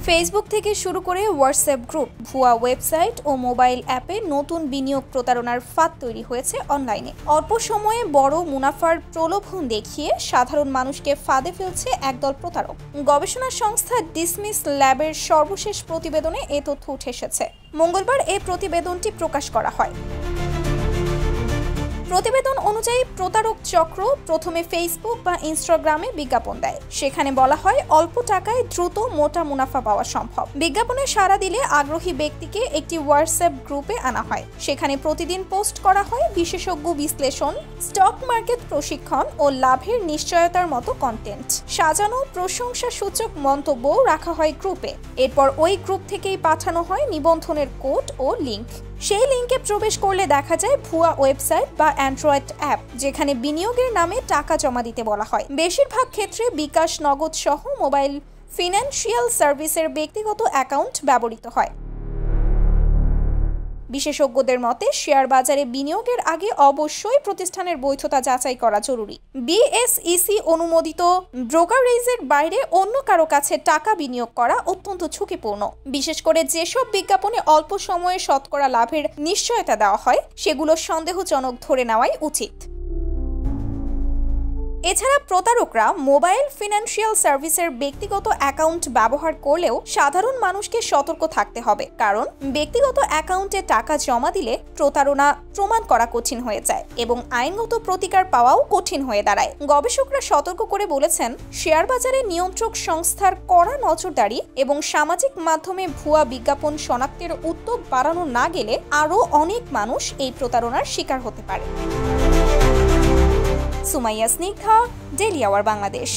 Facebook থেকে শুরু করে হোয়াটসঅ্যাপ গ্রুপ, ভুয়া ওয়েবসাইট ও মোবাইল অ্যাপে নতুন বিনিয়োগ প্রতারণার ফাঁদ তৈরি হয়েছে অনলাইনে। অল্প সময়ে বড় মুনাফার প্রলোভন দেখিয়ে সাধারণ মানুষকে ফাঁদে ফেলছে একদল প্রতারক। গবেষণা সংস্থা ডিসমিস ল্যাবের সর্বশেষ প্রতিবেদনে এ তথ্য উঠে এসেছে। মঙ্গলবার এই প্রতিবেদনটি প্রকাশ করা হয়। প্রতিবেদন অনুযায়ী প্রতারক চক্র প্রথমে ফেসবুক বা ইনস্টাগ্রামে বিজ্ঞাপন দেয়। সেখানে বলা হয় অল্প টাকায় দ্রুত মোটা মুনাফা পাওয়া সম্ভব। বিজ্ঞাপনে সাড়া দিলে আগ্রহী ব্যক্তিকে একটি হোয়াটসঅ্যাপ গ্রুপে আনা হয়। সেখানে প্রতিদিন পোস্ট করা হয় বিশেষজ্ঞ বিশ্লেষণ, স্টক মার্কেট প্রশিক্ষণ ও লাভের নিশ্চয়তার মতো কন্টেন্ট। সাজানো প্রশংসাসূচক মন্তব্যও রাখা হয় গ্রুপে। এরপর ওই গ্রুপ থেকেই পাঠানো হয় নিবন্ধনের কোড ও লিঙ্ক। সেই লিঙ্কে প্রবেশ করলে দেখা যায় ভুয়া ওয়েবসাইট বা অ্যান্ড্রয়েড অ্যাপ, যেখানে বিনিয়োগের নামে টাকা জমা দিতে বলা হয়। বেশিরভাগ ক্ষেত্রে বিকাশ, নগদ সহ মোবাইল ফিনান্সিয়াল সার্ভিসের ব্যক্তিগত অ্যাকাউন্ট ব্যবহৃত হয়। বিশেষজ্ঞদের মতে শেয়ার বাজারে বিনিয়োগের আগে অবশ্যই প্রতিষ্ঠানের বৈধতা যাচাই করা জরুরি। বিএসইসি অনুমোদিত ব্রোকারেজের বাইরে অন্য কারো কাছে টাকা বিনিয়োগ করা অত্যন্ত ঝুঁকিপূর্ণ। বিশেষ করে যেসব বিজ্ঞাপনে অল্প সময়ে শতকরা লাভের নিশ্চয়তা দেওয়া হয়, সেগুলো সন্দেহজনক ধরে নেওয়াই উচিত। এছাড়া প্রতারকরা মোবাইল ফিনান্সিয়াল সার্ভিসের ব্যক্তিগত অ্যাকাউন্ট ব্যবহার করলেও সাধারণ মানুষকে সতর্ক থাকতে হবে, কারণ ব্যক্তিগত অ্যাকাউন্টে টাকা জমা দিলে প্রতারণা প্রমাণ করা কঠিন হয়ে যায় এবং আইনগত প্রতিকার পাওয়াও কঠিন হয়ে দাঁড়ায়। গবেষকরা সতর্ক করে বলেছেন, শেয়ার বাজারে নিয়ন্ত্রক সংস্থার কড়া নজরদারি এবং সামাজিক মাধ্যমে ভুয়া বিজ্ঞাপন শনাক্তের উদ্যোগ বাড়ানো না গেলে আরও অনেক মানুষ এই প্রতারণার শিকার হতে পারে। Sumaiya Snigdha, daily our Bangladesh.